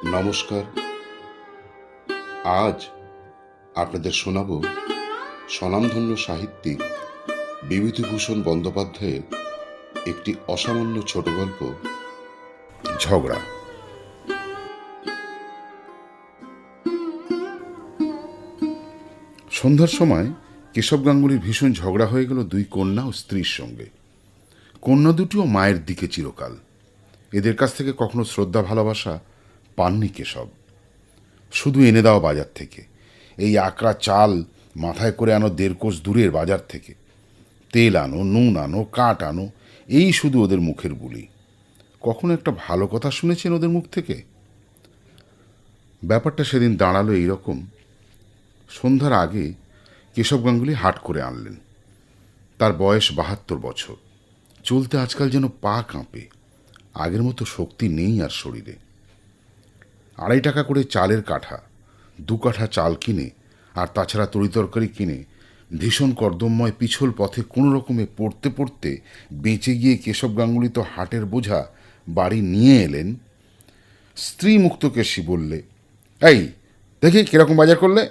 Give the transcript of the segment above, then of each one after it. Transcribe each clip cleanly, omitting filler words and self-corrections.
নমস্কার। আজ আপনাদের শোনাব স্বনামধন্য সাহিত্যিক বিভূতিভূষণ বন্দ্যোপাধ্যায়ের একটি অসামান্য ছোট গল্প, ঝগড়া। সন্ধ্যার সময় কেশব গাঙ্গুলির ভীষণ ঝগড়া হয়ে গেল দুই কন্যা ও স্ত্রীর সঙ্গে। কন্যা দুটিও মায়ের দিকে চিরকাল। এদের কাছ থেকে কখনো শ্রদ্ধা ভালোবাসা পাননি কেশব। শুধু এনে দাও বাজার থেকে, এই আকড়া চাল মাথায় করে আনো 1.5 কোষ দূরের বাজার থেকে, তেল আনো, নুন আনো, কাঠ আনো, এই শুধু ওদের মুখের বুলি। কখনো একটা ভালো কথা শুনেছেন ওদের মুখ থেকে? ব্যাপারটা সেদিন দাঁড়ালো এইরকম। সন্ধ্যার আগে কেশব গাঙ্গুলি হাট করে আনলেন। তার বয়স 72 বছর। চলতে আজকাল যেন পা কাঁপে। আগের মতো শক্তি নেই আর শরীরে। 2.5 টাকা করে চালের কাঠা, 2 কাঠা চাল কিনে আর তাছাড়া তরিতরকারি কিনে ভীষণ কর্দমময় পিছল পথে কোনো রকমে পড়তে পড়তে বেঁচে গিয়ে কেশব গাঙ্গুলি তো হাটের বোঝা বাড়ি নিয়ে এলেন। স্ত্রী মুক্তকেশী বললে, এই দেখি কিরকম বাজার করলে,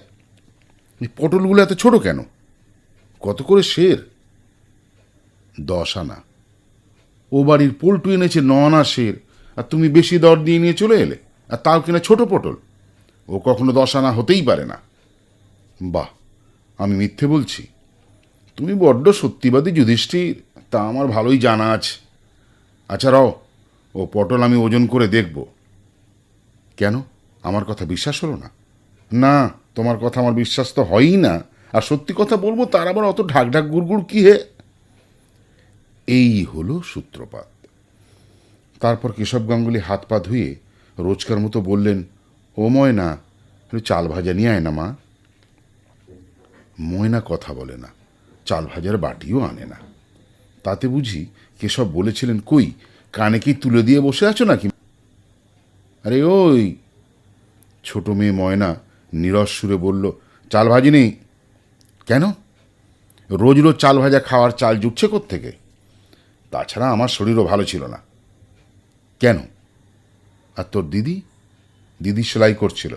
এই পটলগুলো এত ছোট কেন? কত করে সের? 10 আনা। ও বাড়ির পল্টু এনেছে 9 আনা সের, আর তুমি বেশি দর দিয়ে নিয়ে চলে এলে, আর তাও কিনা ছোট পটল। ও কখনো 10 আনা হতেই পারে না। বাহ, আমি মিথ্যে বলছি? তুমি বড্ড সত্যিবাদী যুধিষ্ঠির, তা আমার ভালোই জানা আছে। আচ্ছা রও, ও পটল আমি ওজন করে দেখব। কেন, আমার কথা বিশ্বাস হলো না? না, তোমার কথা আমার বিশ্বাস তো হয়ই না, আর সত্যি কথা বলবো তার আবার অত ঢাক ঢাক গুড়গুড় কি হে? এই হলো সূত্রপাত। তারপর কেশব গাঙ্গুলি হাত পা ধুয়ে রোজকার মতো বললেন, ও ময়না, একটু চাল ভাজা নিয়ে আয় না মা। ময়না কথা বলে না, চাল ভাজার বাটিও আনে না। তাতে বুঝি কেশব বলেছিলেন, কই কানে কি তুলে দিয়ে বসে আছো নাকি? আরে ওই, ছোট মেয়ে ময়না নীরস সুরে বলল, চাল ভাজিনি। কেন? রোজ রোজ চাল ভাজা খাওয়ার চাল জুটছে কোত্থেকে? তাছাড়া আমার শরীরও ভালো ছিল না। কেন? আর তোর দিদি? দিদি সেলাই করছিল।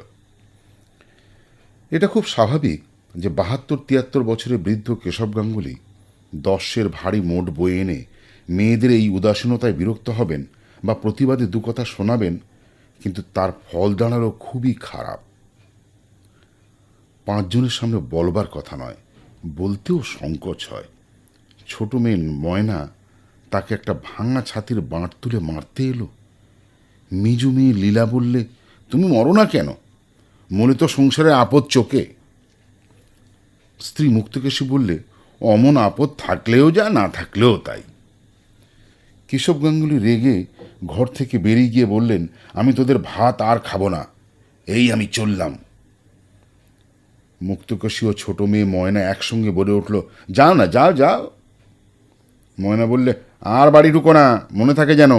এটা খুব স্বাভাবিক যে 72-73 বছরের বৃদ্ধ কেশব গাঙ্গুলি 10-এর ভারী মোট বয়ে এনে মেয়েদের এই উদাসীনতায় বিরক্ত হবেন বা প্রতিবাদে 2 কথা শোনাবেন, কিন্তু তার ফল দাঁড়ালো খুবই খারাপ। 5 জনের সামনে বলবার কথা নয়, বলতেও সংকোচ হয়। ছোট মেয়ে ময়না তাকে একটা ভাঙা ছাতির বাঁট তুলে মারতে এলো। মেজু মেয়ে লীলা বললে, তুমি মরো না কেন? মনে তো সংসারে আপদ চোখে। স্ত্রী মুক্তকেশী বললে, অমন আপদ থাকলেও যা, না থাকলেও তাই। কেশব গাঙ্গুলি রেগে ঘর থেকে বেরিয়ে গিয়ে বললেন, আমি তোদের ভাত আর খাবো না, এই আমি চললাম। মুক্তকেশী ও ছোট মেয়ে ময়না একসঙ্গে বলে উঠল, যাও না, যাও যাও। ময়না বললে, আর বাড়ি ঢুকো না, মনে থাকে যেন।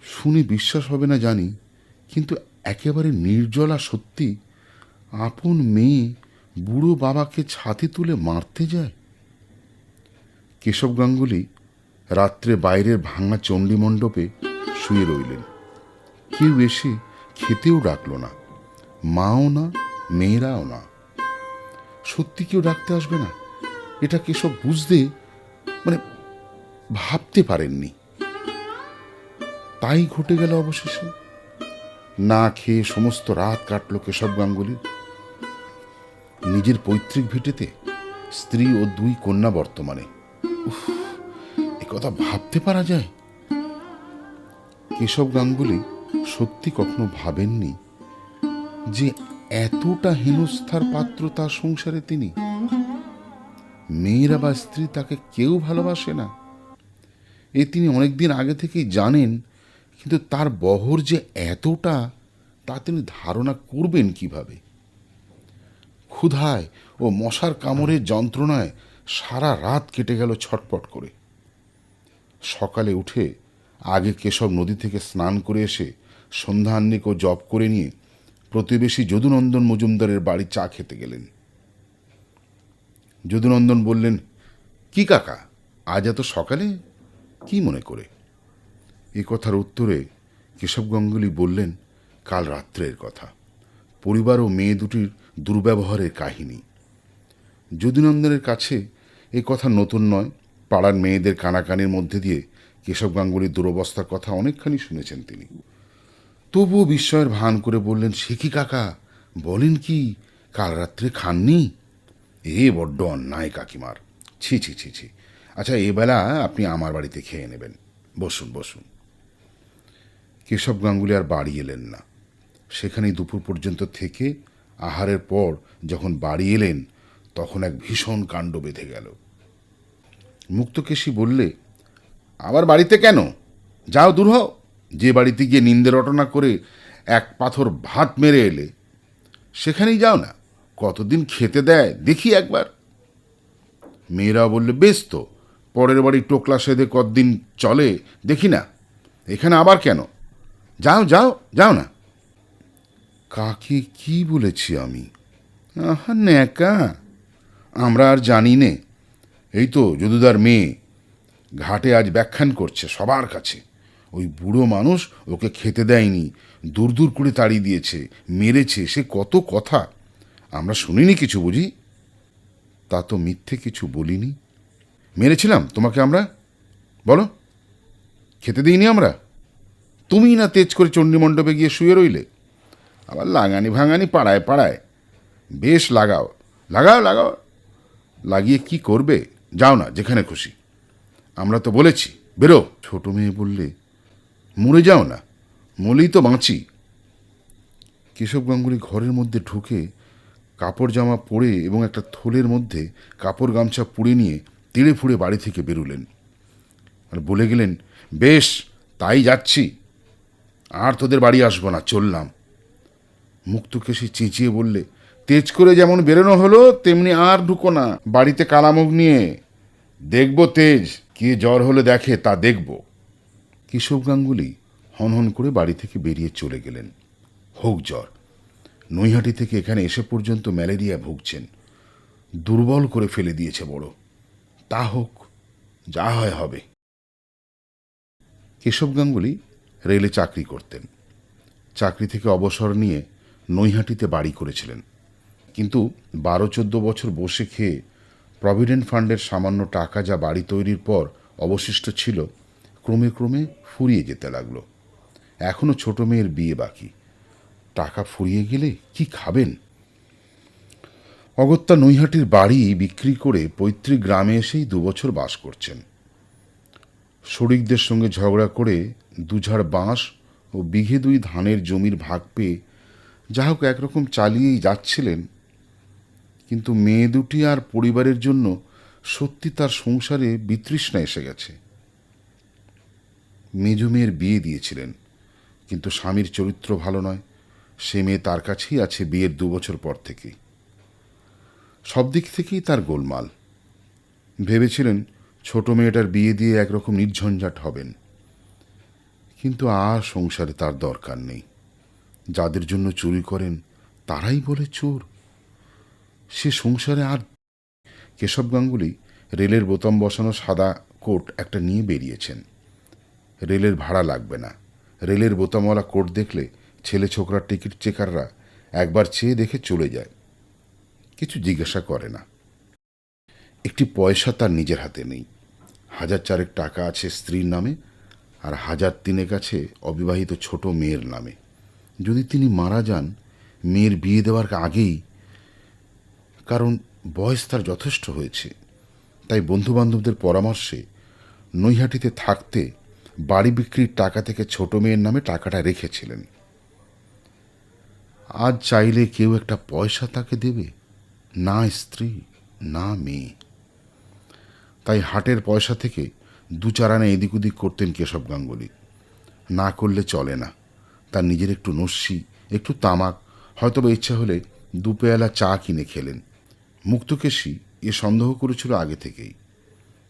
শুনে বিশ্বাস হবে না জানি, কিন্তু একেবারে নির্জলা সত্যি। আপন মেয়ে বুড়ো বাবাকে ছাতি তুলে মারতে যায়। কেশব গাঙ্গুলি রাত্রে বাইরের ভাঙা চণ্ডী মণ্ডপে শুয়ে রইলেন। কেউ এসে খেতেও ডাকল না, মাও না, মেয়েরাও না। সত্যি কেউ ডাকতে আসবে না, এটা কেশব বুঝতে ভাবতে পারেননি। তাই ঘটে গেল অবশেষে। না খেয়ে সমস্ত রাত কাটল কেশব গাঙ্গুলির। নিজের পৈতৃক ভিটেতে স্ত্রী ও 2 কন্যা বর্তমানে। উফ, এ কথা ভাবতে পারা যায়? কেশব গাঙ্গুলি সত্যি কখনো ভাবেননি যে এতটা হেনস্থার পাত্র তার সংসারে তিনি। মেয়েরা বা স্ত্রী তাকে কেউ ভালোবাসে না, এ তিনি অনেকদিন আগে থেকেই জানেন, কিন্তু তার বহর যে এতটা তা তিনি ধারণা করবেন কিভাবে? ক্ষুধায় ও মশার কামড়ের যন্ত্রণায় সারা রাত কেটে গেল ছটপট করে। সকালে উঠে আগে কেশব নদী থেকে স্নান করে এসে সন্ধ্যাহ্নিক ও জপ করে নিয়ে প্রতিবেশী যদুনন্দন মজুমদারের বাড়ি চা খেতে গেলেন। যদুনন্দন বললেন, কি কাকা, আজ এত সকালে, কি মনে করে? এ কথার উত্তরে কেশব গাঙ্গুলি বললেন, কাল রাত্রের কথা, পরিবার ও মেয়ে দুটির দুর্ব্যবহারের কাহিনী। যদুনন্দনের কাছে এ কথা নতুন নয়। পাড়ার মেয়েদের কানাকানির মধ্যে দিয়ে কেশব গাঙ্গুলির দুরবস্থার কথা অনেকখানি শুনেছেন তিনি। তবুও বিস্ময়ের ভান করে বললেন, সে কি কাকা, বলেন কি, কাল রাত্রে খাননি? এ বড্ড অন্যায় কাকিমার। ছি ছি ছি ছি। আচ্ছা, এবেলা আপনি আমার বাড়িতে খেয়ে নেবেন। বসুন বসুন। কেশব গাঙ্গুলি আর বাড়ি এলেন না। সেখানেই দুপুর পর্যন্ত থেকে আহারের পর যখন বাড়ি এলেন, তখন এক ভীষণ কাণ্ড বেঁধে গেল। মুক্তকেশী বললে, আবার বাড়িতে কেন? যাও, দূর হও। যে বাড়িতে গিয়ে নিন্দে রটনা করে এক পাথর ভাত মেরে এলে, সেখানেই যাও না। কতদিন খেতে দেয় দেখি একবার। মেয়েরা বললে, বেশ তো, পরের বাড়ি টোকলা সেদে কতদিন চলে দেখি না, এখানে আবার কেন? যাও যাও, যাও না। কাকে কি বলেছি আমি? আহা ন্যাকা, আমরা আর জানি নে। এই তো যদুদার মেয়ে ঘাটে আজ ব্যাখ্যান করছে সবার কাছে। ওই বুড়ো মানুষ ওকে খেতে দেয়নি, দূর দূর করে তাড়িয়ে দিয়েছে, মেরেছে, সে কত কথা। আমরা শুনিনি কিছু, বুঝি? তা তো মিথ্যে কিছু বলিনি। মেরেছিলাম তোমাকে আমরা? বলো, খেতে দিইনি আমরা? তুমি না তেজ করে চণ্ডীমণ্ডপে গিয়ে শুয়ে রইলে। আবার লাগানি ভাঙানি পাড়ায় পাড়ায়। বেশ লাগাও লাগাও লাগাও। লাগিয়ে কি করবে? যাও না, যেখানে খুশি। আমরা তো বলেছি বেরো। ছোট মেয়ে বললে, মরে যাও না, মরেই তো বাঁচি। কেশব গাঙ্গুলি ঘরের মধ্যে ঢুকে কাপড় জামা পরে এবং একটা থলের মধ্যে কাপড় গামছা পুড়ে নিয়ে তেড়ে ফুড়ে বাড়ি থেকে বেরুলেন আর বলে গেলেন, বেশ, তাই যাচ্ছি, আর তোদের বাড়ি আসবো না, চললাম। মুক্তকেশী চেঁচিয়ে বললে, তেজ করে যেমন বেরোনো হলো তেমনি আর ঢুকো না বাড়িতে কালামুখ নিয়ে। দেখব তেজ, কে জ্বর হলে দেখে তা দেখব। কেশব গাঙ্গুলি হনহন করে বাড়ি থেকে বেরিয়ে চলে গেলেন। হোক জ্বর, নৈহাটি থেকে এখানে এসে পর্যন্ত ম্যালেরিয়া ভুগছেন, দুর্বল করে ফেলে দিয়েছে বড়। তা হোক, যা হয় হবে। কেশব গাঙ্গুলি রেলে চাকরি করতেন। চাকরি থেকে অবসর নিয়ে নৈহাটিতে বাড়ি করেছিলেন, কিন্তু 12-14 বছর বসে খেয়ে প্রভিডেন্ট ফান্ডের সামান্য টাকা যা বাড়ি তৈরির পর অবশিষ্ট ছিল, ক্রমে ক্রমে ফুরিয়ে যেতে লাগলো। এখনও ছোট মেয়ের বিয়ে বাকি। টাকা ফুরিয়ে গেলে কি খাবেন? অগত্যা নৈহাটির বাড়ি বিক্রি করে পৈতৃক গ্রামে এসেই 2 বছর বাস করছেন। শরিকদের সঙ্গে ঝগড়া করে 2 ঝাড় বাঁশ ও বিঘে 2 ধানের জমির ভাগ পেয়ে যা হোক একরকম চালিয়েই যাচ্ছিলেন। কিন্তু মেয়ে দুটি আর পরিবারের জন্য সত্যি তার সংসারে বিতৃষ্ণা এসে গেছে। মেজ মেয়ের বিয়ে দিয়েছিলেন, কিন্তু স্বামীর চরিত্র ভালো নয়। সে মেয়ে তার কাছেই আছে বিয়ের 2 বছর পর থেকে। সব দিক থেকেই তার গোলমাল। ভেবেছিলেন ছোট মেয়েটার বিয়ে দিয়ে একরকম নির্ঝঞ্ঝাট হবেন, কিন্তু আর সংসারে তার দরকার নেই। যাদের জন্য চুরি করেন তারাই বলে চোর। সে সংসারে আর। কেশব গাঙ্গুলি রেলের বোতাম বসানো সাদা কোট একটা নিয়ে বেরিয়েছেন। রেলের ভাড়া লাগবে না। রেলের বোতামওয়ালা কোট দেখলে ছেলে ছোকরার টিকিট চেকাররা একবার চেয়ে দেখে চলে যায়, কিছু জিজ্ঞাসা করে না। একটি পয়সা তার নিজের হাতে নেই। 1,000 টাকা আছে স্ত্রীর নামে, আর 1,000 আছে অবিবাহিত ছোট মেয়ের নামে। যদি তিনি মারা যান মেয়ের বিয়ে দেওয়ার আগেই, কারণ বয়স তার যথেষ্ট হয়েছে, তাই বন্ধুবান্ধবদের পরামর্শে নৈহাটিতে থাকতে বাড়ি বিক্রির টাকা থেকে ছোট মেয়ের নামে টাকাটা রেখেছিলেন। আজ চাইলে কেউ একটা পয়সা তাকে দেবে? না স্ত্রী, না মেয়ে। তাই হাটের পয়সা থেকে 2-4 আনা এদিক ওদিক করতেন কেশব গাঙ্গুলি। না করলে চলে না। তার নিজের একটু নস্যি, একটু তামাক, হয়তোবা ইচ্ছা হলে 2 পেয়ালা চা কিনে খেলেন। মুক্তকেশী এ সন্দেহ করেছিল আগে থেকেই।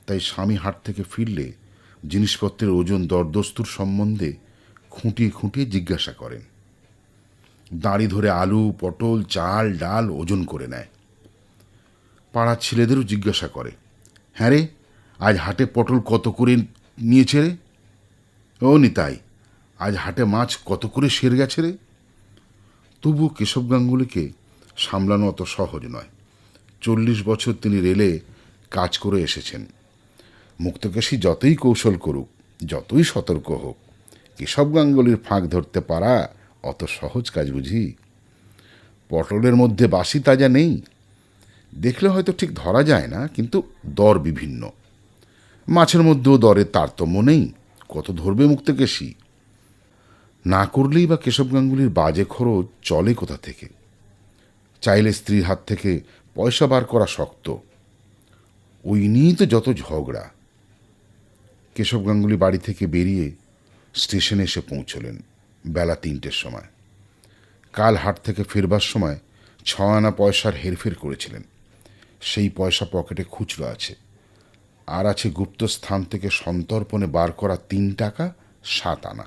তাই স্বামী হাট থেকে ফিরলে জিনিসপত্রের ওজন দরদস্তুর সম্বন্ধে খুঁটিয়ে খুঁটিয়ে জিজ্ঞাসা করেন। দাঁড়ি ধরে আলু, পটল, চাল, ডাল ওজন করে নেয়। পাড়ার ছেলেদেরও জিজ্ঞাসা করে, হ্যাঁ রে, আজ হাটে পটল কত করে নিয়েছে রে? ও নিতাই, আজ হাটে মাছ কত করে সের গেছে রে। তবুও কেশব গাঙ্গুলিকে সামলানো অত সহজ নয়। 40 বছর তিনি রেলে কাজ করে এসেছেন। মুক্তকেশী যতই কৌশল করুক, যতই সতর্ক হোক, কেশব গাঙ্গুলির ফাঁক ধরতে পারা অত সহজ কাজ বুঝি? পটলের মধ্যে বাসি তাজা নেই। দেখলে হয়তো ঠিক ধরা যায় না, কিন্তু দর বিভিন্ন। মাছের মধ্যেও দরের তারতম্য নেই। কত ধরবে মুক্তকেশী? না করলেই বা কেশব গাঙ্গুলির বাজে খরচ চলে কোথা থেকে? চাইলে স্ত্রীর হাত থেকে পয়সা বার করা শক্ত। ওই নিয়েই তো যত ঝগড়া। কেশব গাঙ্গুলি বাড়ি থেকে বেরিয়ে স্টেশনে এসে পৌঁছলেন বেলা 3টের সময়। কাল হাট থেকে ফেরবার সময় 6 আনা পয়সার হেরফের করেছিলেন। সেই পয়সা পকেটে খুচরো আছে। আর আছে গুপ্ত স্থান থেকে সন্তর্পণে বার করা 3 টাকা 7 আনা।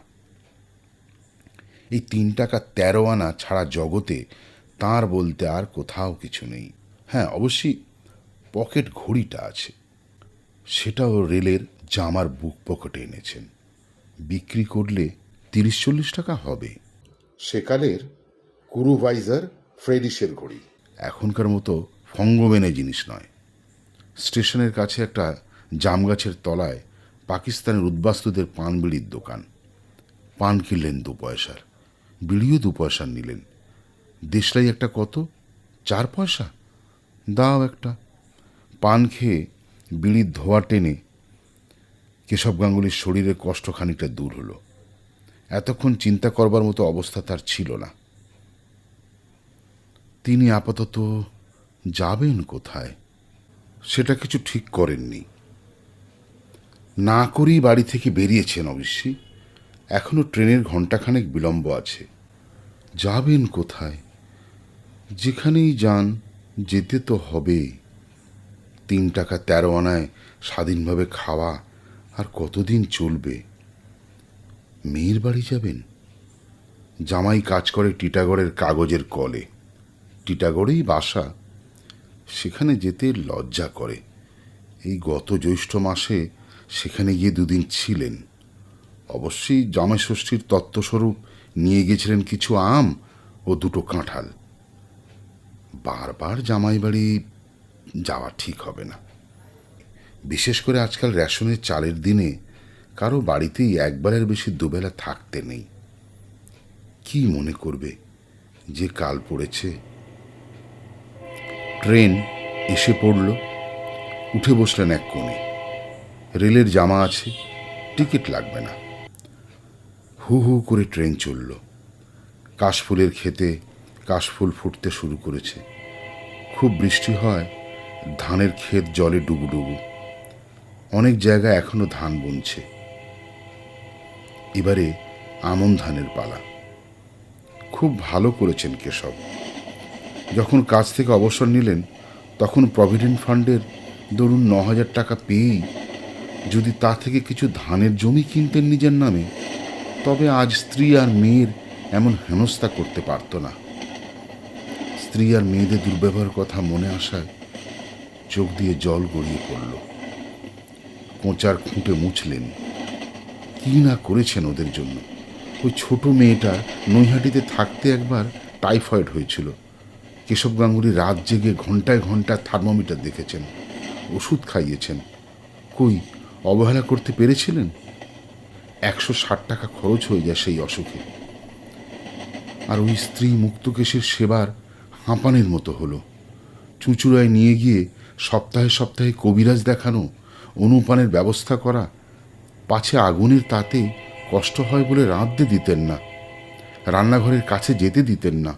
এই 3 টাকা 13 আনা ছাড়া জগতে তাঁর বলতে আর কোথাও কিছু নেই। হ্যাঁ, অবশ্যই পকেট ঘড়িটা আছে। সেটাও রেলের জামার বুক পকেটে এনেছেন। বিক্রি করলে 30-40 টাকা হবে। সেকালের কুরুভাইজার ফ্রেডিসের ঘড়ি, এখনকার মতো ফঙ্গমেনে জিনিস নয়। স্টেশনের কাছে একটা জাম গাছের তলায় পাকিস্তানের উদ্বাস্তুদের পান বিড়ির দোকান। পান কিনলেন 2 পয়সার, বিড়িও 2 পয়সার নিলেন। দেশলাই একটা কত? 4 পয়সা? দাও একটা। পান খেয়ে বিড়ির ধোয়া টেনে কেশব গাঙ্গুলির শরীরের কষ্ট খানিকটা দূর হলো। এতক্ষণ চিন্তা করবার মতো অবস্থা তার ছিল না। তিনি আপাতত যাবেন কোথায় সেটা কিছু ঠিক করেননি। না করেই বাড়ি থেকে বেরিয়েছেন অবশ্যই। এখনো ট্রেনের ঘণ্টাখানেক বিলম্ব আছে। যাবেন কোথায়? যেখানেই যান, যেতে তো হবে। 3 টাকা 13 আনায় স্বাধীনভাবে খাওয়া আর কতদিন চলবে? মেয়ের বাড়ি যাবেন? জামাই কাজ করে টিটাগড়ের কাগজের কলে। টিটাগড়েই বাসা। সেখানে যেতে লজ্জা করে। এই গত জ্যৈষ্ঠ মাসে সেখানে গিয়ে 2 দিন ছিলেন। অবশ্যই জামাই ষষ্ঠীর তত্ত্বস্বরূপ নিয়ে গেছিলেন কিছু আম ও 2টো কাঁঠাল। বারবার জামাই বাড়ি যাওয়া ঠিক হবে না। বিশেষ করে আজকাল রেশনের চালের দিনে কারো বাড়িতেই একবারের বেশি দুবেলা থাকতে নেই। কি মনে করবে যে কাল পড়েছে? ট্রেন এসে পড়ল। উঠে বসলেন এক কোণে। রেলের জামা আছে, টিকিট লাগবে না। হু হু করে ট্রেন চলল। কাশফুলের ক্ষেতে কাশফুল ফুটতে শুরু করেছে। খুব বৃষ্টি হয়, ধানের ক্ষেত জলে ডুবুডুবু। অনেক জায়গায় এখনো ধান বুনছে। এবারে আমন ধানের পালা। খুব ভালো করেছেন কেশব। যখন কাজ থেকে অবসর নিলেন তখন প্রভিডেন্ট ফান্ডের ধরুন 9,000 টাকা পেয়েই যদি তা থেকে কিছু ধানের জমি কিনতেন নিজের নামে, তবে আজ স্ত্রী আর মেয়ের এমন হেনস্থা করতে পারত না। স্ত্রী আর মেয়েদের দুর্ব্যবহার কথা মনে আসায় চোখ দিয়ে জল গড়িয়ে পড়ল। কোঁচার খুঁটে মুছলেন। কি না করেছেন ওদের জন্য। ওই ছোট মেয়েটা নৈহাটিতে থাকতে একবার টাইফয়েড হয়েছিল। কেশব গাঙ্গুলি রাত জেগে ঘন্টায় ঘন্টায় থার্মোমিটার দেখেছেন, ওষুধ খাইয়েছেন। কই অবহেলা করতে পেরেছিলেন? 160 টাকা খরচ হয়ে যায় সেই অসুখে। আর ওই স্ত্রী মুক্তকেশের সেবার হাঁপানির মতো হলো। চুঁচুড়ায় নিয়ে গিয়ে সপ্তাহে সপ্তাহে কবিরাজ দেখানো, অনুপানের ব্যবস্থা করা, পাছে আগুনের তাতে কষ্ট হয় বলে রাঁধতে দিতেন না, রান্নাঘরের কাছে যেতে দিতেন না।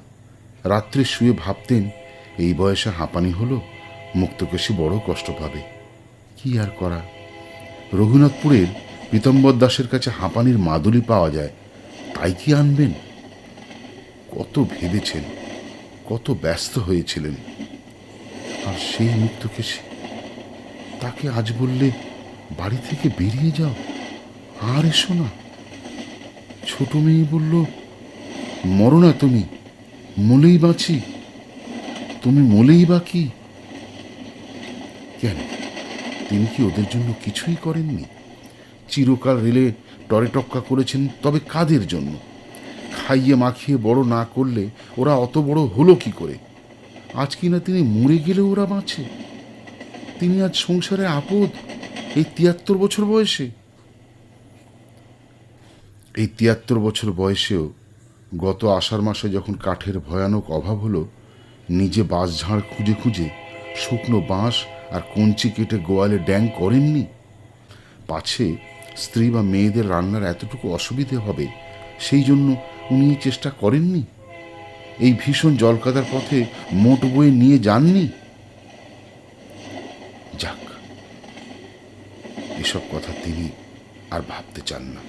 রাত্রে শুয়ে ভাবতেন, এই বয়সে হাঁপানি হলো, মুক্তকেশী বড় কষ্ট পাবে। কি আর করা। রঘুনাথপুরের পীতম্বর দাসের কাছে হাঁপানির মাদুলি পাওয়া যায়, তাই কি আনবেন? কত ভেবেছেন, কত ব্যস্ত হয়েছিলেন। আর সেই মুক্তকেশী, তাকে আজ বললে বাড়ি থেকে বেরিয়ে যাও, আর এসো না। ছোট মেয়ে বলল, মরো না তুমি, মলেই বাঁচি। তুমি মলেই বা কি? কেন, তিনি কি ওদের জন্য কিছুই করেননি? চিরকাল রেলে টরেটক্কা করেছেন, তবে কাদের জন্য? খাইয়ে মাখিয়ে বড় না করলে ওরা অত বড় হলো কি করে? আজ কিনা তিনি মরে গেলে ওরা বাঁচে। তিনি আজ সংসারে আপদ, এই ৭৩ বছর বয়সে। এই ৭৩ বছর বয়সেও গত আষাঢ় মাসে যখন কাঠের ভয়ানক অভাব হলো, নিজে বাঁশঝাড় খুঁজে খুঁজে শুকনো বাঁশ আর কঞ্চি কেটে গোয়ালে ড্যাং করেননি? পাছে স্ত্রী বা মেয়েদের রান্নার এতটুকু অসুবিধে হবে সেই জন্য উনি চেষ্টা করেননি? এই ভীষণ জলকাদার পথে মোট বয়ে নিয়ে যাননি? যাক, এসব কথা তিনি আর ভাবতে চান না।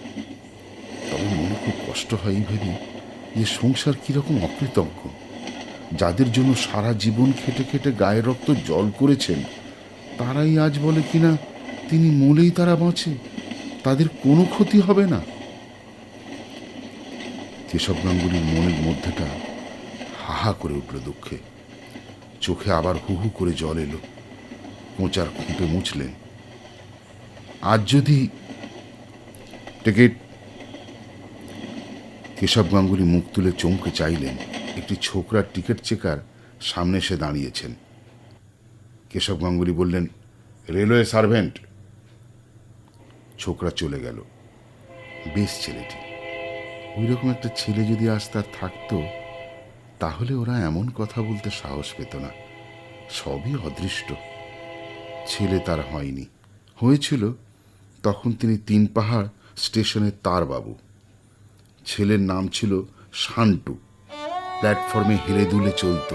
তবে মনে খুব কষ্ট হয় এই ভেবে যে সংসার কিরকম অকৃতজ্ঞ। যাদের জন্য সারা জীবন খেটে খেটে গায়ের রক্ত জল করেছেন, তারাই আজ বলে কিনা তিনি মলেই তারা বাঁচে, তাদের কোনো ক্ষতি হবে না। কেশব গাঙ্গুলির মনের মধ্যেটা হাহা করে উঠল দুঃখে। চোখে আবার হু হু করে জল এলো। মোচার খুঁটে মুছলেন। আজ যদি টিকিট। কেশব গাঙ্গুলি মুখ তুলে চমকে চাইলেন। একটি ছোকরার টিকিট চেকার সামনে এসে দাঁড়িয়েছেন। কেশব গাঙ্গুলি বললেন, রেলওয়ে সার্ভেন্ট। ছোকরা চলে গেল। বেশ ছেলেটি। ওই রকম একটা ছেলে যদি আজ তার থাকতো, তাহলে ওরা এমন কথা বলতে সাহস পেত না। সবই অদৃষ্ট। ছেলে তার হয়নি। হয়েছিল তখন তিনি ৩ পাহাড় স্টেশনের তার বাবু। ছেলের নাম ছিল শান্টু। প্ল্যাটফর্মে হেলে দুলে চলত।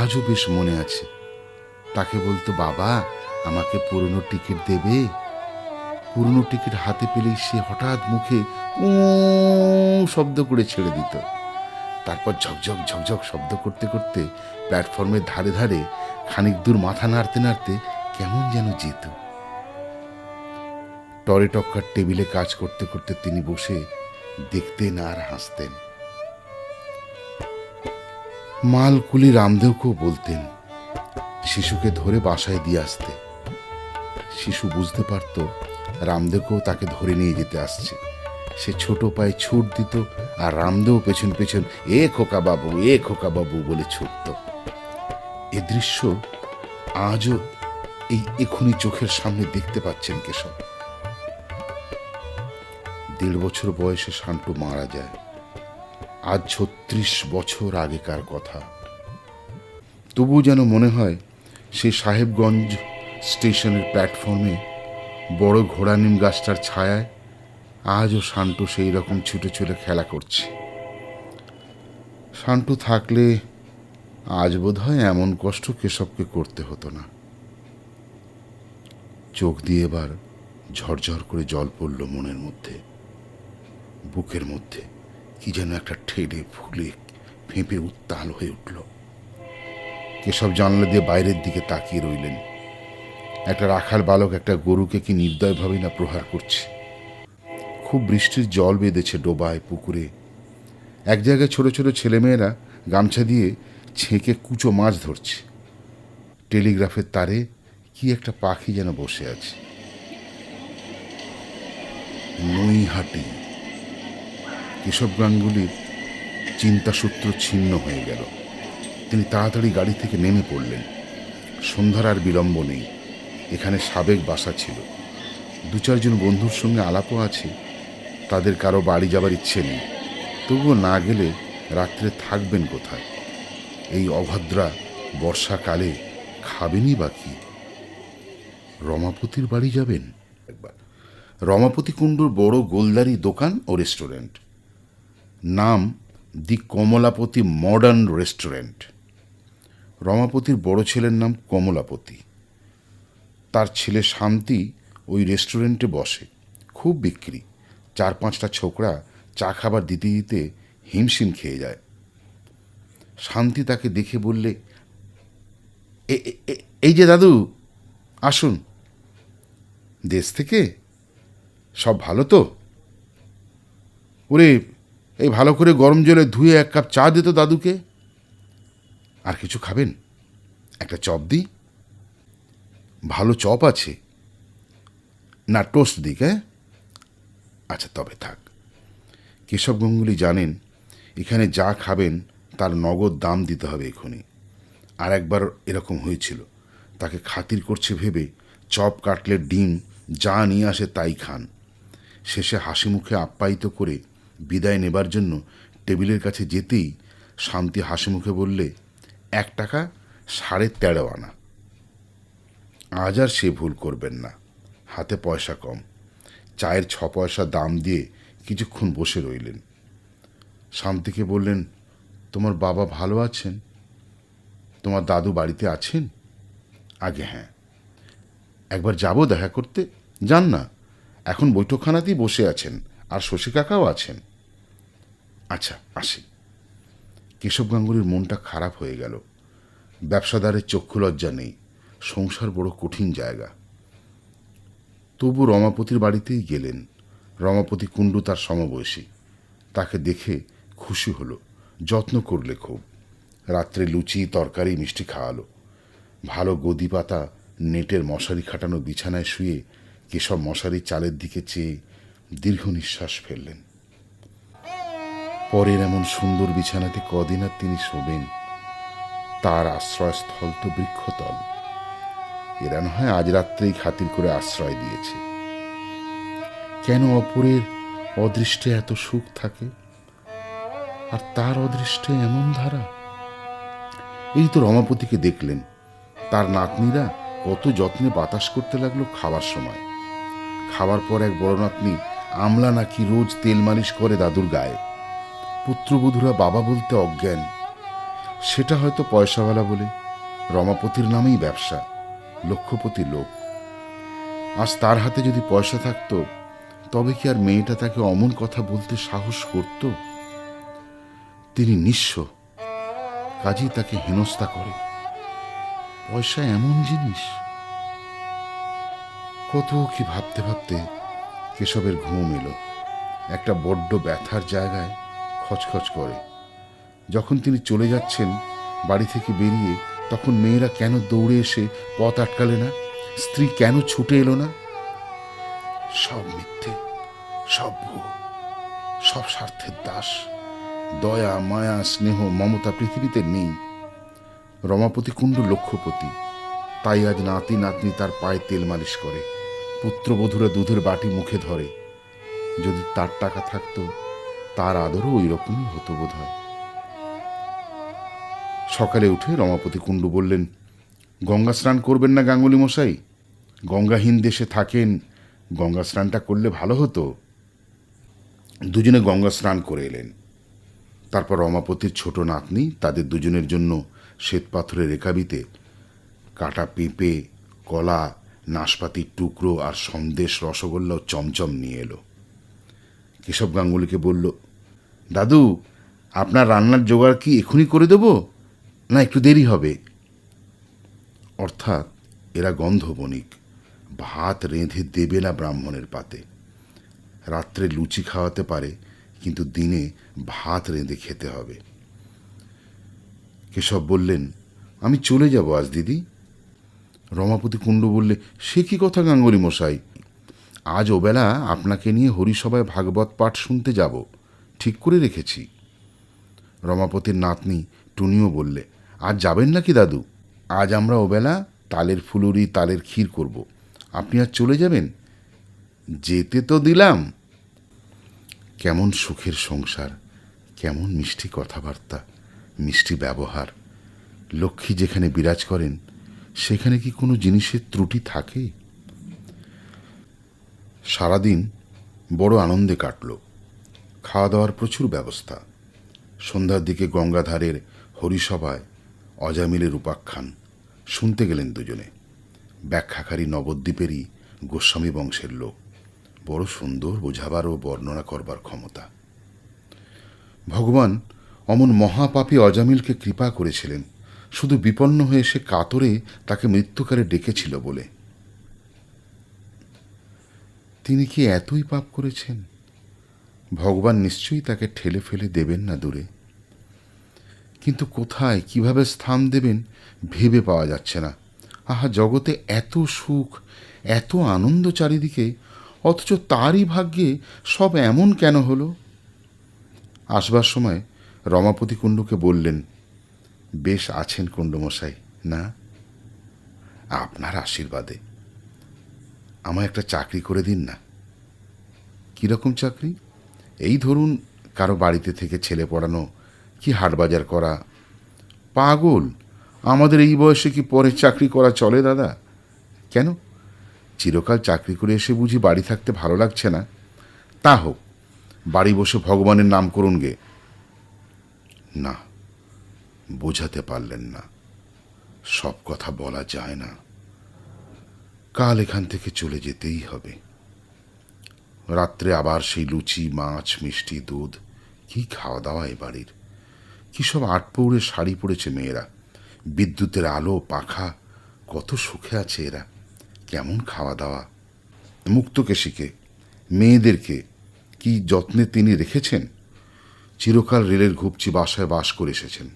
আজও বেশ মনে আছে। তাকে বলতো, বাবা আমাকে পুরনো টিকিট দেবে? পুরনো টিকিট হাতে পেলেই সে হঠাৎ মুখে ও শব্দ করে ছেড়ে দিত। তারপর ঝকঝক ঝকঝক শব্দ করতে করতে প্ল্যাটফর্মের ধারে ধারে খানিক দূর মাথা নাড়তে নাড়তে কেমন যেন যেত। টরেটক্কার টেবিলে কাজ করতে করতে তিনি বসে দেখতেন আর হাসতেন। মালকুলি রামদেওকেও বলতেন শিশুকে ধরে বাসায় দিয়ে আসতে। শিশু বুঝতে পারত রামদেওকেও তাকে ধরে নিয়ে যেতে আসছে। সে ছোট পায়ে ছুট দিত, আর রামদেও পেছন পেছন এ খোকা বাবু, এ খোকা বাবু বলে ছুটত। এ দৃশ্য আজও এই এখনই চোখের সামনে দেখতে পাচ্ছেন কেশব। ১.৫ বছর বয়সে শান্টু মারা যায়। আজ ৩৬ বছর আগেকার কথা। তবুও যেন মনে হয় সেই সাহেবগঞ্জ স্টেশনের প্ল্যাটফর্মে বড় ঘোড়া নিম গাছটার ছায়ায় আজও শান্টু সেই রকম ছুটে ছুটে খেলা করছে। শান্টু থাকলে আজ বোধহয় এমন কষ্ট কেশবকে করতে হতো না। চোখ দিয়ে এবার ঝরঝর করে জল পড়ল মনের মধ্যে। বুকের মধ্যে কি যেন একটা ঠেলে ফুলে ফেঁপে উত্তাল হয়ে উঠল। কেশব জানলা দিয়ে বাইরের দিকে তাকিয়ে রইলেন। একটা রাখাল বালক একটা গরুকে কি নির্দয়ভাবে না প্রহার করছে। খুব বৃষ্টির জল বেঁধেছে ডোবায়, পুকুরে। এক জায়গায় ছোট ছোট ছেলেমেয়েরা গামছা দিয়ে ছেঁকে কুচো মাছ ধরছে। টেলিগ্রাফের তারে কি একটা পাখি যেন বসে আছে। নৈহাটি। কেশব গাঙ্গুলির চিন্তাসূত্র ছিন্ন হয়ে গেল। তিনি তাড়াতাড়ি গাড়ি থেকে নেমে পড়লেন। সন্ধ্যার আর বিলম্ব নেই। এখানে সাবেক বাসা ছিল। ২-৪ জন বন্ধুর সঙ্গে আলাপও আছে। তাদের কারো বাড়ি যাবার ইচ্ছে নেই। তবুও না গেলে রাত্রে থাকবেন কোথায়? এই অভদ্রা বর্ষাকালে খাবেনই বা কি? রমাপতির বাড়ি যাবেন একবার। রমাপতি কুণ্ডুর বড় গোলদারি দোকান ও রেস্টুরেন্ট। নাম দি কমলাপতি মডার্ন রেস্টুরেন্ট। রমাপতির বড় ছেলের নাম কমলাপতি। তার ছেলে শান্তি ওই রেস্টুরেন্টে বসে। খুব বিক্রি। ৪-৫টা ছোকরা চা খাবার দিতে দিতে হিমশিম খেয়ে যায়। শান্তি তাকে দেখে বললে, এই যে দাদু, আসুন। দেশ থেকে? সব ভালো তো? ওরে, এই ভালো করে গরম জলে ধুয়ে ১ কাপ চা দিত দাদুকে। আর কিছু খাবেন? একটা চপ দিই? ভালো চপ আছে না টোস্ট দিক? হ্যাঁ, আচ্ছা তবে থাক। কেশব গাঙ্গুলি জানেন এখানে যা খাবেন তার নগদ দাম দিতে হবে এখনই। আর একবার এরকম হয়েছিল, তাকে খাতির করছে ভেবে চপ, কাটলেট, ডিম যা নিয়ে আসে তাই খান। শেষে হাসি মুখে আপ্যায়িত করে বিদায় নেবার জন্য টেবিলের কাছে যেতেই শান্তি হাসি মুখে বললে, 1 টাকা 13.5 আনা। আজ আর সে ভুল করবেন না। হাতে পয়সা কম। চায়ের 6 পয়সা দাম দিয়ে কিছুক্ষণ বসে রইলেন। শান্তিকে বললেন, তোমার বাবা ভালো আছেন? তোমার দাদু বাড়িতে আছেন? আগে হ্যাঁ, একবার যাব দেখা করতে। যান না, এখন বৈঠকখানাতেই বসে আছেন, আর শশী কাকাও আছেন। আচ্ছা আসি। কেশব গাঙ্গুলির মনটা খারাপ হয়ে গেল। ব্যবসাদারের চক্ষু লজ্জা নেই, সংসার বড় কঠিন জায়গা। তবু রমাপতির বাড়িতেই গেলেন। রমাপতি কুণ্ডু তার সমবয়সী। তাকে দেখে খুশি হলো, যত্ন করলে খুব। রাত্রে লুচি, তরকারি, মিষ্টি খাওয়ালো। ভালো গদি পাতা নেটের মশারি খাটানো বিছানায় শুয়ে কেশব মশারির চালের দিকে চেয়ে দীর্ঘ নিঃশ্বাস ফেললেন। পরের এমন সুন্দর বিছানাতে কদিন আর তিনি শোবেন? তার আশ্রয়স্থল তো বৃক্ষতল। এরা না হয় আজ রাত্রেই খাতির করে আশ্রয় দিয়েছে। কেন অপরের অদৃষ্টে এত সুখ থাকে, আর তার অদৃষ্টে এমন ধারা? এই তো রমাপতিকে দেখলেন, তার নাতনিরা কত যত্নে বাতাস করতে লাগলো খাবার সময়। খাবার পর এক বড় নাতনি আমলা নাকি রোজ তেল মালিশ করে দাদুর গায়ে। পুত্রবধূরা বাবা বলতে অজ্ঞান। সেটা হয়তো পয়সাওয়ালা বলে। রমাপতির নামেই ব্যবসা, লক্ষপতি লোক। আজ তার হাতে যদি পয়সা থাকতো, তবে কি আর মেয়েটা তাকে অমন কথা বলতে সাহস করত? তিনি নিঃস্ব, কাজেই তাকে হেনস্থা করে। পয়সা এমন জিনিস। কত কি ভাবতে ভাবতে কেশবের ঘুম এলো। একটা বড্ড ব্যথার জায়গায় খচখচ করে। যখন তিনি চলে যাচ্ছেন বাড়ি থেকে বেরিয়ে, তখন মেয়েরা কেন দৌড়ে এসে পথ আটকালে না? স্ত্রী কেন ছুটে এলো না? সব মিথ্যে, সব ভুয়ো, সব স্বার্থের দাস। দয়া, মায়া, স্নেহ, মমতা পৃথিবীতে নেই। রমাপতি কুণ্ডু লক্ষপতি, তাই আজ নাতি নাতনি তার পায়ে তেল মালিশ করে। পুত্রবধূরা দুধের বাটি মুখে ধরে। যদি তার টাকা থাকতো, তার আদরও ওই রকমই হতো বোধ হয়। সকালে উঠে রমাপতি কুণ্ডু বললেন, গঙ্গা স্নান করবেন না গাঙ্গুলি মশাই? গঙ্গাহীন দেশে থাকেন, গঙ্গা স্নানটা করলে ভালো হতো। দুজনে গঙ্গা স্নান করে এলেন। তারপর রমাপতির ছোট নাতনি তাদের দুজনের জন্য শ্বেতপাথরের রেকাবিতে কাটা পেঁপে, কলা, নাশপাতির টুকরো আর সন্দেশ, রসগোল্লা ও চমচম নিয়ে এলো। কেশব গাঙ্গুলিকে বলল, দাদু, আপনার রান্নার জোগাড় কি এখনই করে দেব, না একটু দেরি হবে? অর্থাৎ এরা গন্ধ বণিক, ভাত রেঁধে দেবে না ব্রাহ্মণের পাতে। রাত্রে লুচি খাওয়াতে পারে, কিন্তু দিনে ভাত রেঁধে খেতে হবে। কেশব বললেন, আমি চলে যাব আজ দিদি। রমাপতি কুণ্ডু বললে, সে কি কথা গাঙ্গুলি মশাই? আজ ওবেলা আপনাকে নিয়ে হরিসভায় ভাগবত পাঠ শুনতে যাব, ঠিক করে রেখেছি। রমাপতির নাতনি টুনিও বললে, আজ যাবেন নাকি দাদু? আজ আমরা ওবেলা তালের ফুলুরি, তালের ক্ষীর করব। আপনি আজ চলে যাবেন? যেতে তো দিলাম। কেমন সুখের সংসার, কেমন মিষ্টি কথাবার্তা, মিষ্টি ব্যবহার। লক্ষ্মী যেখানে বিরাজ করেন, সেখানে কি কোনো জিনিসের ত্রুটি থাকে? সারাদিন বড় আনন্দে কাটল। খাওয়া দাওয়ার প্রচুর ব্যবস্থা। সন্ধ্যার দিকে গঙ্গাধারের হরিসভায় অজামিলের উপাখ্যান শুনতে গেলেন দুজনে। ব্যাখ্যাকারী নবদ্বীপেরই গোস্বামী বংশের লোক। বড় সুন্দর বোঝাবার ও বর্ণনা করবার ক্ষমতা। ভগবান অমন মহাপাপী অজামিলকে কৃপা করেছিলেন, শুধু বিপন্ন হয়ে সে কাতরে তাকে মৃত্যুকালে ডেকেছিল বলে। তিনি কি এতই পাপ করেছেন? ভগবান নিশ্চয়ই তাকে ঠেলে ফেলে দেবেন না দূরে। কিন্তু কোথায়, কিভাবে স্থান দেবেন ভেবে পাওয়া যাচ্ছে না। আহা, জগতে এত সুখ, এত আনন্দ চারিদিকে, অথচ তারই ভাগ্যে সব এমন কেন হলো? আসবার সময় রমাপতি কুণ্ডুকে বললেন, বেশ আছেন কুণ্ডমশাই না? আপনার আশীর্বাদে। আমায় একটা চাকরি করে দিন না। কীরকম চাকরি? এই ধরুন, কারো বাড়িতে থেকে ছেলে পড়ানো, কি হাটবাজার করা। পাগল, আমাদের এই বয়সে কি পরে চাকরি করা চলে দাদা? কেন, চিরকাল চাকরি করে এসে বুঝি বাড়ি থাকতে ভালো লাগছে না? তা হোক, বাড়ি বসে ভগবানের নাম করুন গে। না, বোঝাতে পারলেন না। সব কথা বলা যায় না। কাল এখান থেকে চলে যেতেই হবে। রাত্রে আবার সেই লুচি, মাছ, মিষ্টি, দুধ। কি খাওয়া দাওয়া এ বাড়ির! কি সব আটপৌড়ে শাড়ি পরেছে মেয়েরা, বিদ্যুতের আলো, পাখা, কত সুখে আছে এরা। কেমন খাওয়া দাওয়া! মুক্তকেশীকে, মেয়েদেরকে কি যত্নে তিনি রেখেছেন। চিরকাল রেলের ঘুপচি বাসায় বাস করে এসেছেন।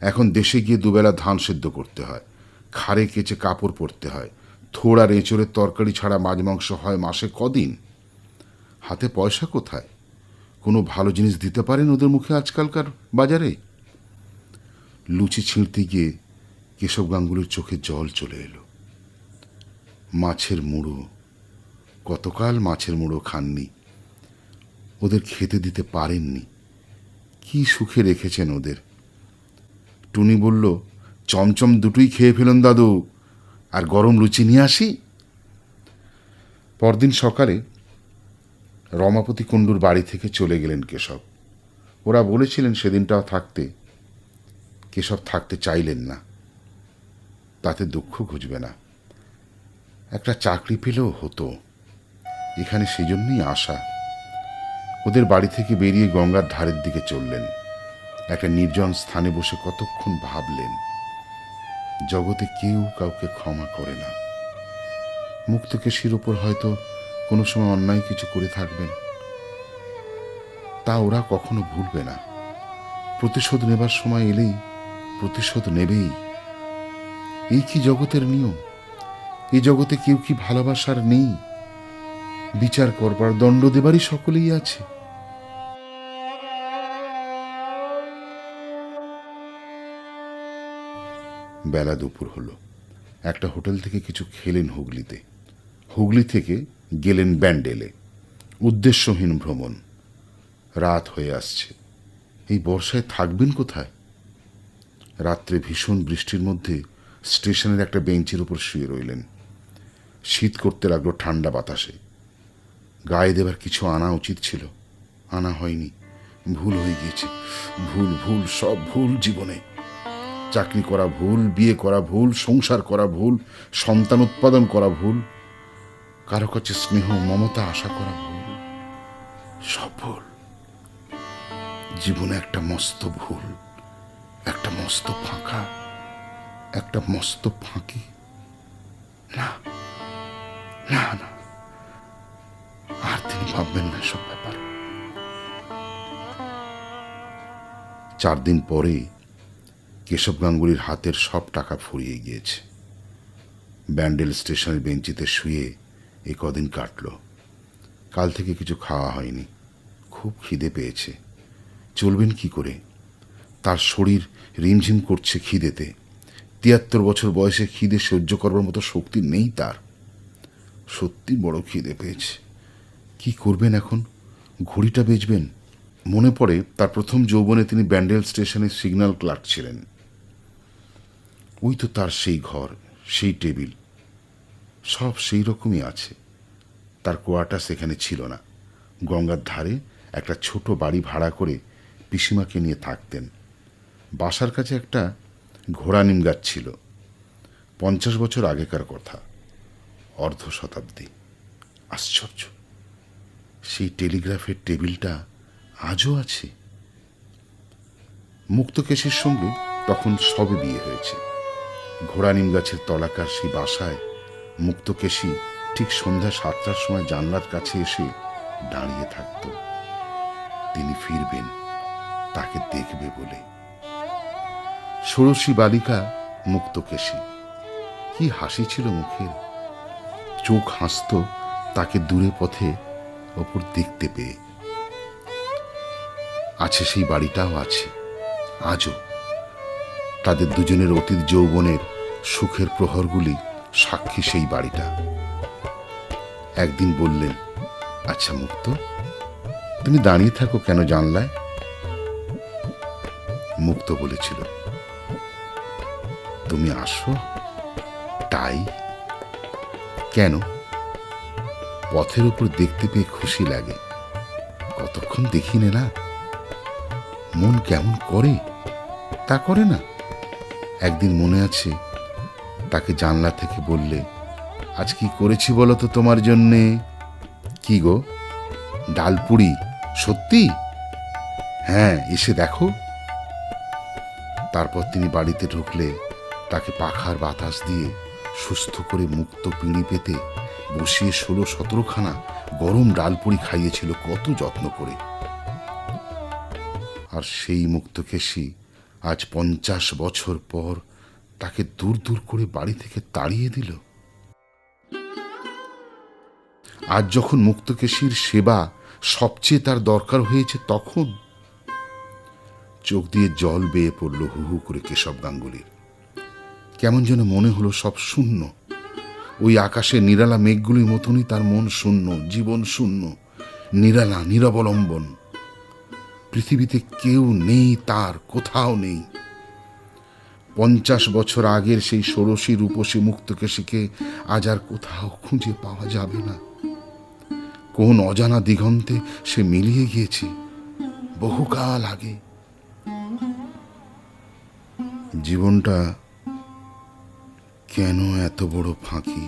এখন দেশে গিয়ে দুবেলা ধান সেদ্ধ করতে হয়, খাড়ে কেচে কাপড় পরতে হয়, থোড়া এঁচড়ের তরকারি ছাড়া মাছ মাংস হয় মাসে কদিন। হাতে পয়সা কোথায়? কোনো ভালো জিনিস দিতে পারেন ওদের মুখে আজকালকার বাজারে? লুচি ছিঁড়তে গিয়ে কেশব গাঙ্গুলির চোখে জল চলে এলো। মাছের মুড়ো, কতকাল মাছের মুড়ো খাননি, ওদের খেতে দিতে পারেননি। কি সুখে রেখেছেন ওদের। টুনি বলল, চমচম দুটোই খেয়ে ফেলুন দাদু, আর গরম লুচি নিয়ে আসি। পরদিন সকালে রমাপতি কুণ্ডুর বাড়ি থেকে চলে গেলেন কেশব। ওরা বলেছিলেন সেদিনটাও থাকতে। কেশব থাকতে চাইলেন না। তাতে দুঃখ ঘুচবে না। একটা চাকরি পেলেও হতো। এখানে সেজন্যই আশা। ওদের বাড়ি থেকে বেরিয়ে গঙ্গার ধারের দিকে চললেন। একটা নির্জন স্থানে বসে কতক্ষণ ভাবলেন। জগতে কেউ কাউকে ক্ষমা করে না। মুক্তকেশীর ওপর হয়তো কোনো সময় অন্যায় কিছু করে থাকবেন, তা ওরা কখনো ভুলবে না। প্রতিশোধ নেবার সময় এলেই প্রতিশোধ নেবেই। এই কি জগতের নিয়ম? এই জগতে কেউ কি ভালোবাসার নেই? বিচার করবার, দণ্ড দেবারই সকলেই আছে। বেলা দুপুর হলো। একটা হোটেল থেকে কিছু খেলেন হুগলিতে। হুগলি থেকে গেলেন ব্যান্ডেলে। উদ্দেশ্যহীন ভ্রমণ। রাত হয়ে আসছে। এই বর্ষায় থাকবেন কোথায়? রাত্রে ভীষণ বৃষ্টির মধ্যে স্টেশনের একটা বেঞ্চের উপর শুয়ে রইলেন। শীত করতে লাগলো ঠান্ডা বাতাসে। গায়ে দেবার কিছু আনা উচিত ছিল, আনা হয়নি। ভুল হয়ে গিয়েছে। ভুল, ভুল, সব ভুল জীবনে। চাকরি করা ভুল, বিয়ে করা ভুল, সংসার করা ভুল, সন্তান উৎপাদন করা ভুল, কারো কাছে স্নেহ মমতা আশা করা ভুল, সব ভুল। জীবনে একটা মস্ত ভুল, একটা মস্ত ফাঁকা, একটা মস্ত ফাঁকি। না না না, আর তিনি ভাববেন না সব ব্যাপার। 4 দিন পরে কেশব গাঙ্গুলির হাতের সব টাকা ফুরিয়ে গিয়েছে। ব্যান্ডেল স্টেশনের বেঞ্চিতে শুয়ে এই কদিন কাটল। কাল থেকে কিছু খাওয়া হয়নি। খুব খিদে পেয়েছে। চলবেন কি করে? তার শরীর রিমঝিম করছে খিদেতে। 73 বছর বয়সে খিদে সহ্য করবার মতো শক্তি নেই তার। সত্যি বড় খিদে পেয়েছে। কি করবেন এখন? ঘড়িটা বেচবেন। মনে পড়ে তার প্রথম যৌবনে তিনি ব্যান্ডেল স্টেশনে সিগন্যাল ক্লার্ক ছিলেন। ওই তো তার সেই ঘর, সেই টেবিল, সব সেই রকমই আছে। তার কোয়ার্টার সেখানে ছিল না। গঙ্গার ধারে একটা ছোট বাড়ি ভাড়া করে পিসিমাকে নিয়ে থাকতেন। বাসার কাছে একটা ঘোড়া নিম গাছ ছিল। 50 বছর আগেকার কথা, অর্ধ শতাব্দী। আশ্চর্য, সেই টেলিগ্রাফের টেবিলটা আজও আছে। মুক্তকেশীর সঙ্গে তখন সবে বিয়ে হয়েছে। ঘোড়া নিম গাছের তলাকার সেই বাসায় মুক্তকেশী ঠিক সন্ধ্যা 7টার সময় জানলার কাছে এসে দাঁড়িয়ে থাকত। তিনি ফিরবেন, তাকে দেখবে বলে। ষোড়শী বালিকা মুক্তকেশী। কি হাসি ছিল মুখের! চোখ হাসত তাকে দূরে পথে ওপর দেখতে পেয়ে। আছে সেই বাড়িটাও আছে আজও, তাদের দুজনের অতীত যৌবনের সুখের প্রহরগুলি সাক্ষী সেই বাড়িটা। একদিন বললেন, আচ্ছা মুক্ত, তুমি দাঁড়িয়ে থাকো কেন জানলায়? মুক্ত বলেছিল, তুমি আসো তাই। কেন? পথের উপর দেখতে পেয়ে খুশি লাগে। কতক্ষণ দেখিনি না, মন কেমন করে তা করে না। একদিন মনে আছে তাকে জানলা থেকে বললে, আজ কি করেছি বলো তো তোমার জন্যে? কি গো? ডালপুরি। সত্যি? হ্যাঁ, এসে দেখো। তারপর তিনি বাড়িতে ঢুকলে তাকে পাখার বাতাস দিয়ে সুস্থ করে মুক্ত পিঁড়ি পেতে বসিয়ে 16-17খানা গরম ডালপুরি খাইয়েছিল কত যত্ন করে। আর সেই মুক্তকেশী আজ 50 বছর পর তাকে দূর দূর করে বাড়ি থেকে তাড়িয়ে দিল। আজ যখন মুক্তকেশীর সেবা সবচেয়ে তার দরকার হয়েছে, তখন চোখ দিয়ে জল বেয়ে পড়ল হু হু করে কেশব গাঙ্গুলির। কেমন যেন মনে হলো সব শূন্য। ওই আকাশে নিরালা মেঘগুলির মতনই তার মন শূন্য, জীবন শূন্য, নিরালা, নিরবলম্বন। পৃথিবীতে কেউ নেই, তার কোথাও নেই। 50 বছর আগের সেই ষোড়শী রূপসী মুক্তকেশীকে আজ আর কোথাও খুঁজে পাওয়া যাবে না। কোন অজানা দিগন্তে সে মিলিয়ে গিয়েছে বহুকাল আগে। জীবনটা কেন এত বড় ফাঁকি,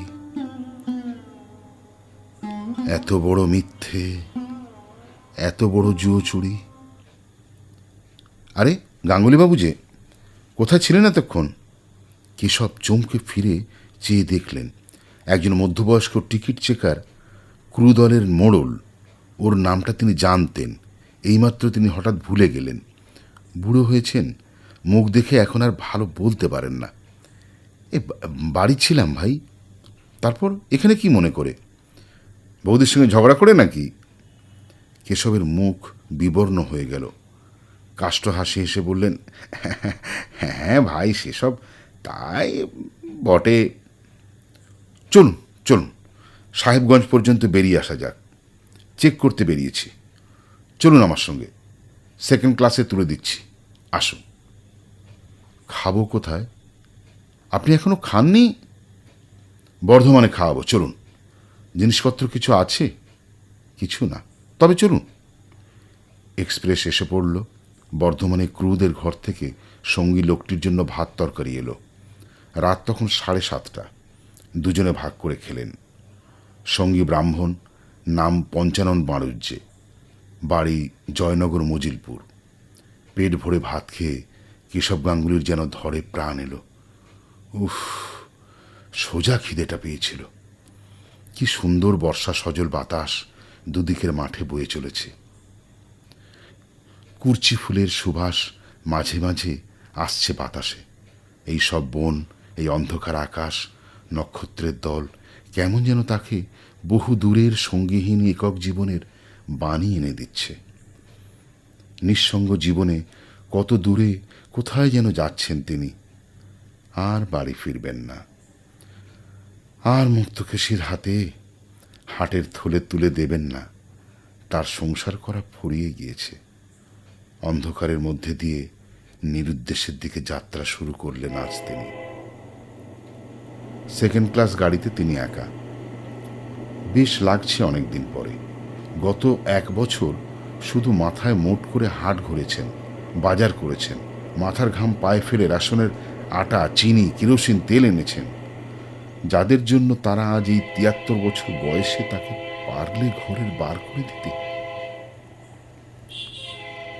এত বড় মিথ্যে, এত বড় জুয়ো চুরি? আরে গাঙ্গুলি বাবু যে, কোথায় ছিলেন এতক্ষণ? কেশব চমকে ফিরে চেয়ে দেখলেন একজন মধ্যবয়স্ক টিকিট চেকার, ক্রু দলের মোড়ল। ওর নামটা তিনি জানতেন, এইমাত্র তিনি হঠাৎ ভুলে গেলেন। বুড়ো হয়েছেন, মুখ দেখে এখন আর ভালো বলতে পারেন না। বাড়ি ছিলাম ভাই। তারপর এখানে কি মনে করে? বৌদির সঙ্গে ঝগড়া করে নাকি? কেশবের মুখ বিবর্ণ হয়ে গেল। কাষ্ঠ হাসি হেসে বললেন, হ্যাঁ ভাই, সেসব তাই বটে। চলুন চলুন, সাহেবগঞ্জ পর্যন্ত বেরিয়ে আসা যাক। চেক করতে বেরিয়েছি, চলুন আমার সঙ্গে, 2nd ক্লাসে তুলে দিচ্ছি, আসুন। খাবো কোথায়? আপনি এখনো খাননি? বর্ধমানে খাওয়াবো, চলুন। জিনিসপত্র কিছু আছে? কিছু না, তবে চলুন। এক্সপ্রেস এসে পড়ল। বর্ধমানে ক্রুদের ঘর থেকে সঙ্গী লোকটির জন্য ভাত তরকারি এলো। রাত তখন 7:30। দুজনে ভাগ করে খেলেন। সঙ্গী ব্রাহ্মণ, নাম পঞ্চানন বাড়ুজ্জে, বাড়ি জয়নগর মজিলপুর। পেট ভরে ভাত খেয়ে কেশব গাঙ্গুলির যেন ধরে প্রাণ এলো। উফ, সোজা খিদেটা পেয়েছিল। কি সুন্দর বর্ষা সজল বাতাস দুদিকের মাঠে বয়ে চলেছে। কুরচি ফুলের সুবাস মাঝে মাঝে আসছে বাতাসে। এই সব বন, এই অন্ধকার আকাশ, নক্ষত্রের দল কেমন যেন তাকে বহু দূরের সঙ্গীহীন একক জীবনের বাণী এনে দিচ্ছে। নিঃসঙ্গ জীবনে কত দূরে কোথায় যেন যাচ্ছেন তিনি, আর বাড়ি ফিরবেন না। আর মুক্তকেশীর হাতে হাটের থলে তুলে দেবেন না। তার সংসার করা ফুরিয়ে গিয়েছে। অন্ধকারের মধ্যে দিয়ে নিরুদ্দেশের দিকে যাত্রা শুরু করলেন আজ তিনি। 2nd ক্লাস গাড়িতে তিনি একা। বেশ লাগছে অনেকদিন পরে। গত 1 বছর শুধু মাথায় মোট করে হাট ঘুরেছেন, বাজার করেছেন, মাথার ঘাম পায়ে ফেলে রেশনের আটা, চিনি, কেরোসিন তেল এনেছেন। যাদের জন্য তারা আজ এই 73 বছর বয়সে তাকে পারলে ঘরের বার করে দিতে।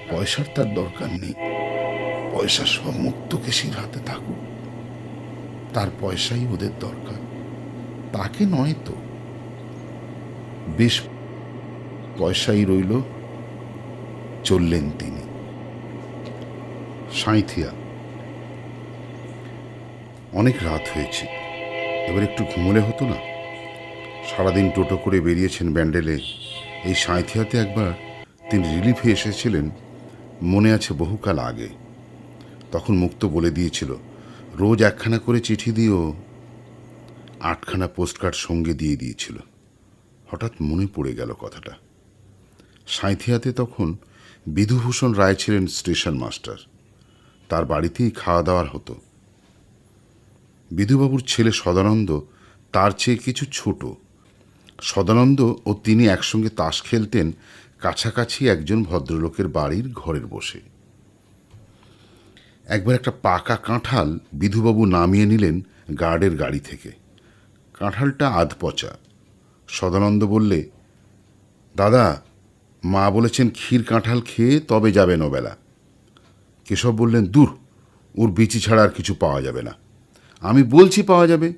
পয়সার তার দরকার নেই, পয়সা সব মুক্তকেশীর হাতে থাকুক। তার পয়সাই ওদের দরকার, তাকে নয় তো। বেশ পয়সাই রইল। চললেন তিনি। সাঁইথিয়া। অনেক রাত হয়েছে, এবার একটু ঘুমোলে হতো না? সারাদিন টোটো করে বেরিয়েছেন ব্যান্ডেলে। এই সাঁইথিয়াতে একবার তিনি রিলিফে এসেছিলেন, মনে আছে বহুকাল আগে। তখন মুক্ত বলে দিয়েছিল, রোজ একখানা করে চিঠি দিও। 8খানা পোস্টকার্ড সঙ্গে দিয়ে দিয়েছিল। হঠাৎ মনে পড়ে গেল কথাটা। সাঁইথিয়াতে তখন বিধুভূষণ রায় ছিলেন স্টেশন মাস্টার। তার বাড়িতেই খাওয়া দাওয়ার হতো। বিধুবাবুর ছেলে সদানন্দ তার চেয়ে কিছু ছোট। সদানন্দ ও তিনি একসঙ্গে তাস খেলতেন কাছাকাছি একজন ভদ্রলোকের বাড়ির ঘরের বসে। একবার একটা পাকা কাঁঠাল বিধুবাবু নামিয়ে নিলেন গার্ডের গাড়ি থেকে। কাঁঠালটা আধপচা। সদানন্দ বললে, দাদা, মা বলেছেন ক্ষীর কাঁঠাল খেয়ে তবে যাবেন ওবেলা। কেশব বললেন, দূর, ওর বিচি ছাড়া আর কিছু পাওয়া যাবে না। আমি বলছি পাওয়া যাবে,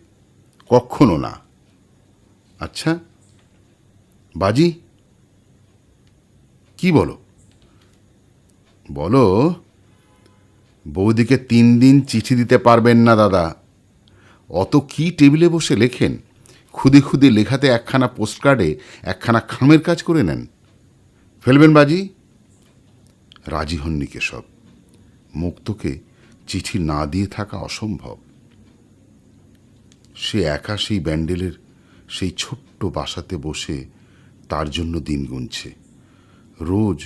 কখনো না। আচ্ছা বাজি, কি বলো? বলো বৌদিকে 3 দিন চিঠি দিতে পারবেন না দাদা। অত কি টেবিলে বসে লেখেন? খুদে খুদে লেখাতে একখানা পোস্টকার্ডে একখানা খামের কাজ করে নেন। ফেলবেন বাজি? রাজি হননি কেশব। মুক্তকে চিঠি না দিয়ে থাকা অসম্ভব। সে একা সেই ব্যান্ডেলের সেই ছোট্ট বাসাতে বসে তার জন্য দিন গুনছে। রোজ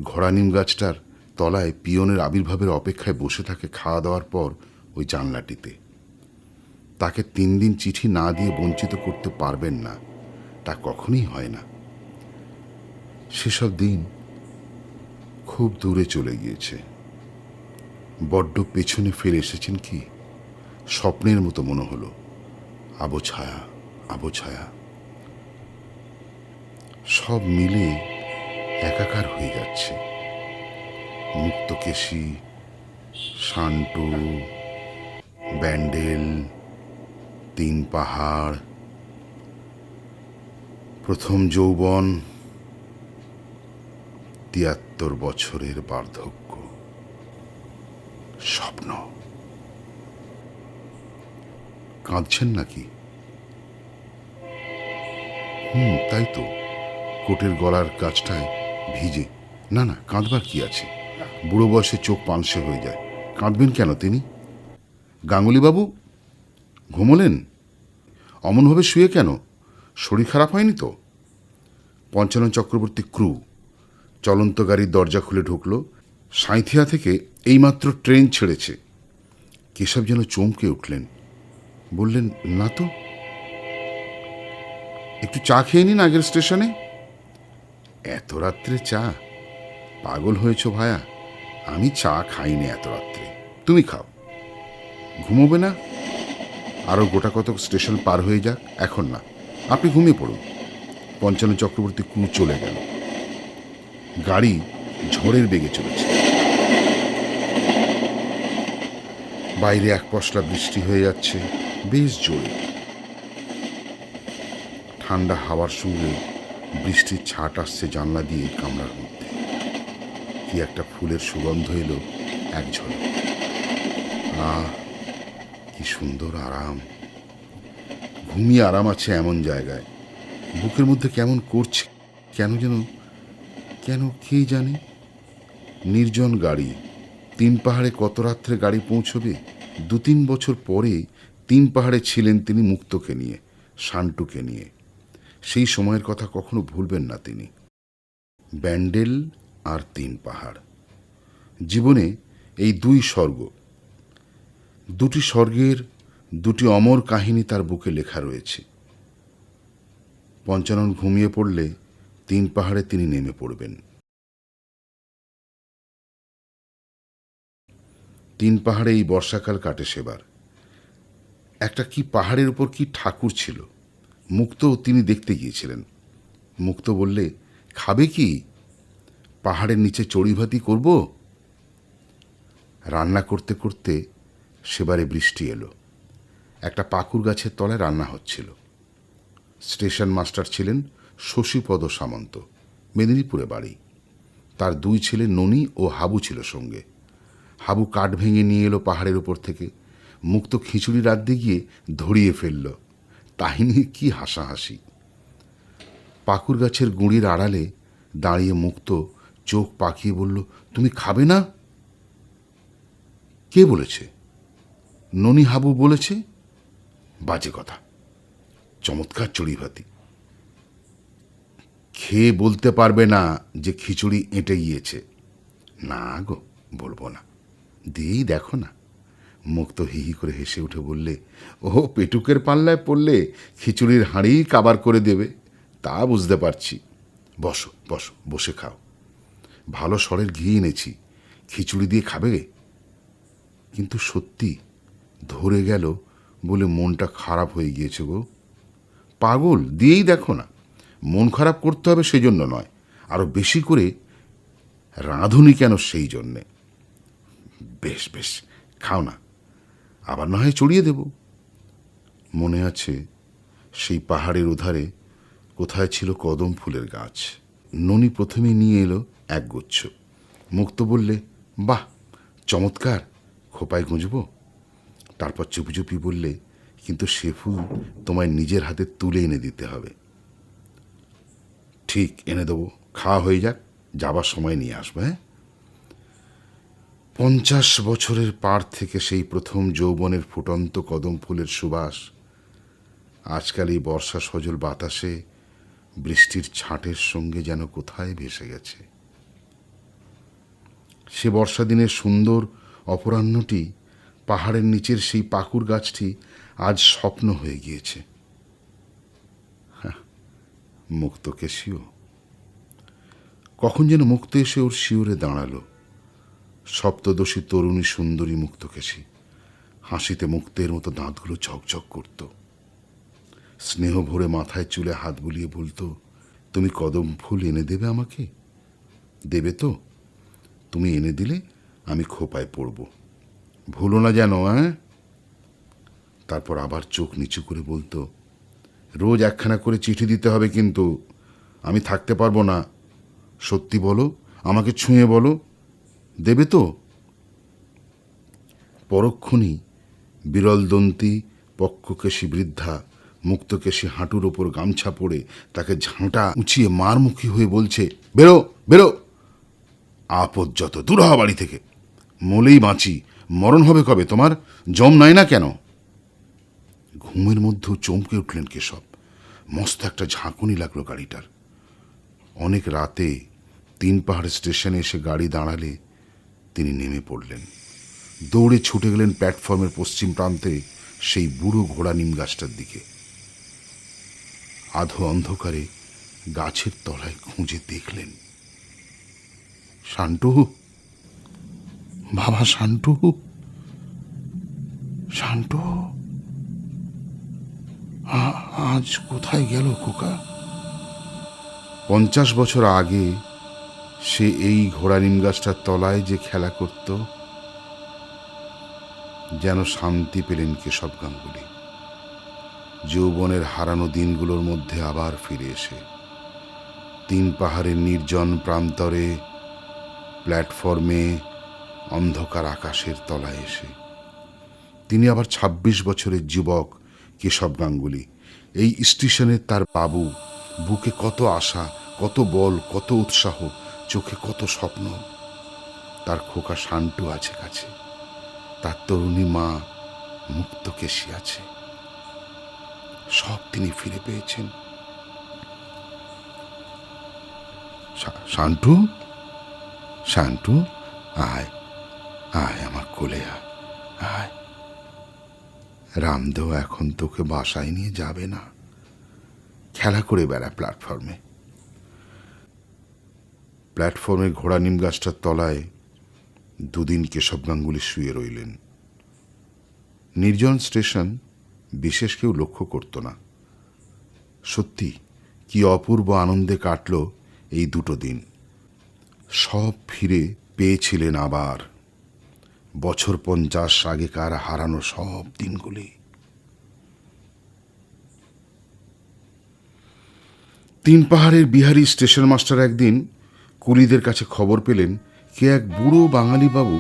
ঘোড়া নিম গাছটার তলায় পিয়নের আবির্ভাবের অপেক্ষায় বসে থাকে খাওয়া দাওয়ার পর ওই জানলাটিতে। তাকে 3 দিন চিঠি না দিয়ে বঞ্চিত করতে পারবেন না, তা কখনই হয় না। সেসব দিন খুব দূরে চলে গিয়েছে। বড্ড পেছনে ফিরে এসেছেন কি, স্বপ্নের মতো মনে হলো। আবছায়া আবছায়া, সব মিলে একাকার হয়ে যাচ্ছে। মুক্তকেশী, শান্টু, ব্যান্ডেল, 3 পাহাড়, প্রথম যৌবন, 73 বছরের বার্ধক্য। স্বপ্ন। কাঁদছেন নাকি? তাই তো, কোটের গলার গাছটায় ভিজে। না না, কাঁদবার কি আছে? বুড়ো বয়সে চোখ পানসে হয়ে যায়। কাঁদবেন কেন তিনি? গাঙ্গুলিবাবু ঘুমোলেন? অমনভাবে শুয়ে কেন? শরীর খারাপ হয়নি তো? পঞ্চানন চক্রবর্তী ক্রু চলন্ত গাড়ির দরজা খুলে ঢুকল। সাঁইথিয়া থেকে এইমাত্র ট্রেন ছেড়েছে। কেশব যেন চমকে উঠলেন। বললেন, না তো। একটু চা খেয়ে নিন আগের স্টেশনে। এত রাত্রে চা? পাগল হয়েছ ভায়া, আমি চা খাইনি এত রাত্রে। তুমি খাও। ঘুমোবে না? আরও গোটা কতক স্টেশন পার হয়ে যাক, এখন না, আপনি ঘুমিয়ে পড়ুন। পঞ্চানন চক্রবর্তী ক্রু চলে গেল। গাড়ি ঝড়ের বেগে চলেছে। বাইরে এক পশলা বৃষ্টি হয়ে যাচ্ছে, বেশ জোরে। ঠান্ডা হাওয়ার সঙ্গে বৃষ্টির ছাট আসছে জানলা দিয়ে কামরার মধ্যে। কি একটা ফুলের সুগন্ধ এলো এক ঝলক। আহ, কি সুন্দর আরাম! ঘুমিয়ে আরাম আছে এমন জায়গায়। বুকের মধ্যে কেমন করছে কেন যেন, কেন কে জানে। নির্জন গাড়ি। 3 পাহাড়ে কত রাত্রে গাড়ি পৌঁছবে? 2-3 বছর পরে 3 পাহাড়ে ছিলেন তিনি মুক্তকে নিয়ে, শান্টুকে নিয়ে। সেই সময়ের কথা কখনো ভুলবেন না তিনি। ব্যান্ডেল আর 3 পাহাড়। জীবনে এই 2 স্বর্গ। 2টি স্বর্গের 2টি অমর কাহিনী তার বুকে লেখা রয়েছে। পঞ্চানন ঘুমিয়ে পড়লে 3 পাহাড়ে তিনি নেমে পড়বেন। 3 পাহাড়ে এই বর্ষাকাল কাটে সেবার। একটা কি পাহাড়ের উপর কি ঠাকুর ছিল। মুক্ত তিনি দেখতে গিয়েছিলেন। মুক্ত বললে, খাবে কি? পাহাড়ের নিচে চড়ুইভাতি করব? রান্না করতে করতে সেবারে বৃষ্টি এলো। একটা পাকুর গাছের তলায় রান্না হচ্ছিল। স্টেশন মাস্টার ছিলেন শশীপদ সামন্ত, মেদিনীপুরে বাড়ি। তার 2 ছেলে ননি ও হাবু ছিল সঙ্গে। হাবু কাঠ ভেঙে নিয়ে এলো পাহাড়ের উপর থেকে। মুক্ত খিচুড়ি রাঁধতে গিয়ে ধরিয়ে ফেলল। তাই নিয়ে কি হাসাহাসি! পাকুর গাছের গুঁড়ির আড়ালে দাঁড়িয়ে মুক্ত চোখ পাকিয়ে বলল, তুমি খাবে না? কে বলেছে? ননি হাবু বলেছে? বাজে কথা, চমৎকার চড়ুইভাতি। খেয়ে বলতে পারবে না যে খিচুড়ি এঁটে গিয়েছে? না গো, বলবো না, দিয়েই দেখো না। মুক্ত হিহি করে হেসে উঠে বললে, ও পেটুকের পাল্লায় পড়লে খিচুড়ির হাঁড়ি কাবার করে দেবে, তা বুঝতে পারছি। বসো বসো, বসে খাও। ভালো সরের ঘি এনেছি, খিচুড়ি দিয়ে খাবে? কিন্তু সত্যি ধরে গেল বলে মনটা খারাপ হয়ে গিয়েছে গো। পাগল, দিয়েই দেখো না। মন খারাপ করতে হবে সেই জন্য নয়, আরো বেশি করে রাঁধুনি কেন সেই জন্যে। বেশ বেশ, খাও না, আবার না হয় চড়িয়ে দেব। মনে আছে সেই পাহাড়ের ওধারে কোথায় ছিল কদম ফুলের গাছ। ননি প্রথমে নিয়ে এলো একগুচ্ছ। মুক্ত বললে, বাহ, চমৎকার, খোপায় গুঁজব। তারপর চুপি চুপি বললে, কিন্তু সে ফুল তোমায় নিজের হাতে তুলে এনে দিতে হবে। ঠিক, এনে দেবো, খাওয়া হয়ে যাক, যাবার সময় নিয়ে আসবে। হ্যাঁ? 50 বছরের পার থেকে সেই প্রথম যৌবনের ফুটন্ত কদম ফুলের সুবাস আজকাল এই বর্ষা সজল বাতাসে বৃষ্টির ছাঁটের সঙ্গে যেন কোথায় ভেসে গেছে। সে বর্ষা দিনের সুন্দর অপরাহ্নটি, পাহাড়ের নিচের সেই পাকুর গাছটি আজ স্বপ্ন হয়ে গিয়েছে। মুক্তকেশীও কখন যেন মুক্ত এসে ওর শিওরে দাঁড়ালো। সপ্তদশী তরুণী সুন্দরী মুক্তকেশী, হাসিতে মুক্তের মতো দাঁতগুলো ঝকঝক করত। স্নেহ ভরে মাথায় চুলে হাত বুলিয়ে বলতো, তুমি কদম ফুল এনে দেবে আমাকে? দেবে তো? তুমি এনে দিলে আমি খোপায় পড়ব, ভুলো না যেন। তারপর আবার চোখ নিচু করে বলতো, রোজ একখানা করে চিঠি দিতে হবে, কিন্তু আমি থাকতে পারবো না। সত্যি বলো, আমাকে ছুঁয়ে বলো, দেবে তো? পরক্ষণই বিরলদন্তী পক্ষকেশী বৃদ্ধা মুক্তকেশী হাঁটুর ওপর গামছা পরে তাকে ঝাঁটা উঁচিয়ে মারমুখী হয়ে বলছে, বেরো বেরো, আপদ যত, দূর হওয়া বাড়ি থেকে। মলেই বাঁচি, মরণ হবে কবে তোমার? জম নাই না কেন? ঘুমের মধ্যেও চমকে উঠলেন কেশব। মস্ত একটা ঝাঁকুনি লাগলো গাড়িটার। অনেক রাতে 3 পাহাড় স্টেশনে এসে গাড়ি দাঁড়ালে তিনি নেমে পড়লেন। দৌড়ে ছুটে গেলেন প্ল্যাটফর্মের পশ্চিম প্রান্তে সেই বুড়ো ঘোড়া নিম গাছটার দিকে। আধো অন্ধকারে গাছের তলায় খুঁজে দেখলেন শান্টু। বাবা শান্টু, শান্টু আজ কোথায় গেল খোকা? 50 বছর আগে সে এই ঘোড়া নিম গাছটার তলায় যে খেলা করত। যেন শান্তি পেলেন কেশব গাঙ্গুলি যৌবনের হারানো দিনগুলোর মধ্যে আবার ফিরে এসে। 3 পাহাড়ের নির্জন প্রান্তরে, প্ল্যাটফর্মে, অন্ধকার আকাশের তলায় এসে তিনি আবার 26 বছরের যুবক কেশব গাঙ্গুলি। এই স্টেশনে তার বাবু, বুকে কত আশা, কত বল, কত উৎসাহ, চোখে কত স্বপ্ন। তার খোকা শান্টু আছে কাছে, তার তরুণী মা মুক্তকেশী আছে। সব তিনি ফিরে পেয়েছেন। শান্টু, শান্টু, আয় আয় আমার কোলে, আয়। রামদেও এখন তোকে বাসায় নিয়ে যাবে না, খেলা করে বেড়া প্ল্যাটফর্মে। প্ল্যাটফর্মে ঘোড়া নিম গাছটার তলায় 2 দিন কেশব গাঙ্গুলি শুয়ে রইলেন। নির্জন স্টেশন, বিশেষ কেউ লক্ষ্য করত না। সত্যি কি অপূর্ব আনন্দে কাটল এই 2 দিন। সব ফিরে পেয়েছিলেন আবার, বছর 50 আগেকার হারানো সব দিনগুলি। 3 পাহাড়ের বিহারি স্টেশন মাস্টার একদিন কুলিদের কাছে খবর পেলেন কে এক বুড়ো বাঙালি বাবু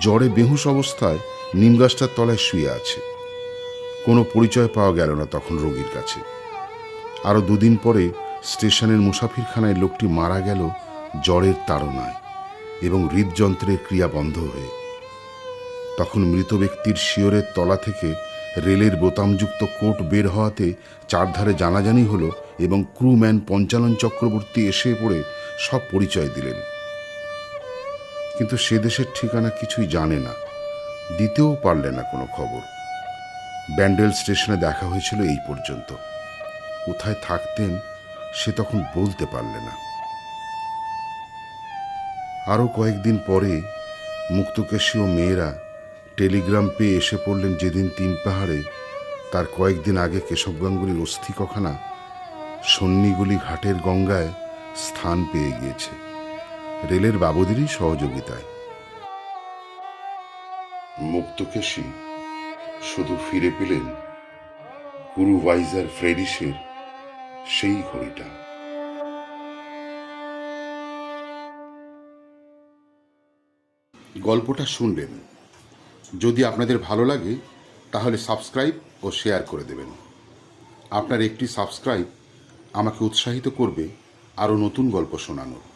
জ্বরে বেহুশ অবস্থায় নিম গাছটার তলায় শুয়ে আছে। কোনো পরিচয় পাওয়া গেল না তখন রোগীর কাছে। আরো 2 দিন পরে স্টেশনের মুসাফিরখানায় লোকটি মারা গেল জ্বরের তাড়নায় এবং হৃদযন্ত্রের ক্রিয়া বন্ধ হয়ে। তখন মৃত ব্যক্তির শিয়রের তলা থেকে রেলের বোতামযুক্ত কোট বের হওয়াতে চারধারে জানাজানি হলো এবং ক্রুম্যান পঞ্চানন চক্রবর্তী এসে পড়ে সব পরিচয় দিলেন। কিন্তু সে দেশের ঠিকানা কিছুই জানে না, দিতেও পারলে না কোনো খবর। ব্যান্ডেল স্টেশনে দেখা হয়েছিল এই পর্যন্ত। কোথায় থাকতেন সে তখন বলতে পারলে না। আরও কয়েকদিন পরে মুক্তকেশীয় মেয়েরা টেলিগ্রাম পেয়ে এসে পড়লেন যেদিন তিন পাহাড়ে তার কয়েকদিন আগে কেশব গাঙ্গুলির অস্থি কখানা সন্নিগুলি ঘাটের গঙ্গায় স্থান পেয়ে গিয়েছে রেলের বাবুদেরই সহযোগিতায়। মুক্তকেশী শুধু ফিরে পেলেন কুরুভাইজার ফ্রেডিসের সেই ঘড়িটা। গল্পটা শুনলেন। যদি আপনাদের ভালো লাগে তাহলে সাবস্ক্রাইব ও শেয়ার করে দেবেন। আপনার একটি সাবস্ক্রাইব আমাকে উৎসাহিত করবে আরও নতুন গল্প শোনানোর।